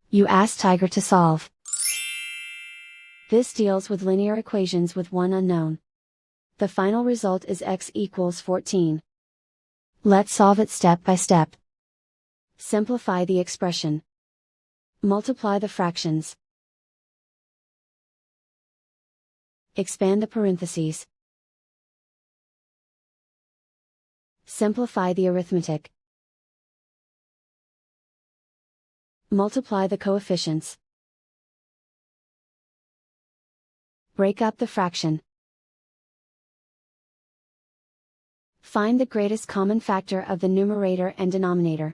You ask Tiger to solve. This deals with linear equations with one unknown. The final result is x equals 14. Let's solve it step by step. Simplify the expression. Multiply the fractions. Expand the parentheses. Simplify the arithmetic. Multiply the coefficients. Break up the fraction. Find the greatest common factor of the numerator and denominator.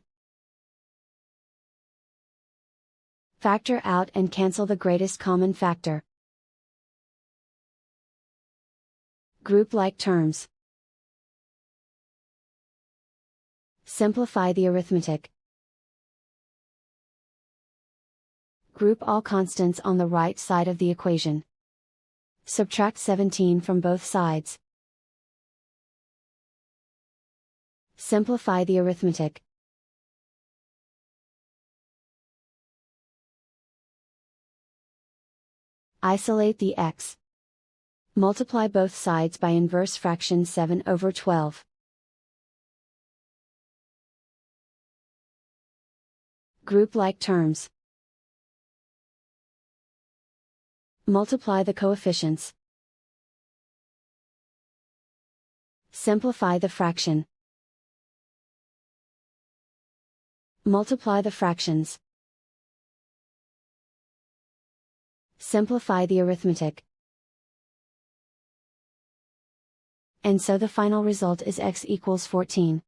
Factor out and cancel the greatest common factor. Group like terms. Simplify the arithmetic. Group all constants on the right side of the equation. Subtract 17 from both sides. Simplify the arithmetic. Isolate the x. Multiply both sides by inverse fraction 7/12. Group like terms. Multiply the coefficients. Simplify the fraction. Multiply the fractions. Simplify the arithmetic. And so the final result is x equals 14.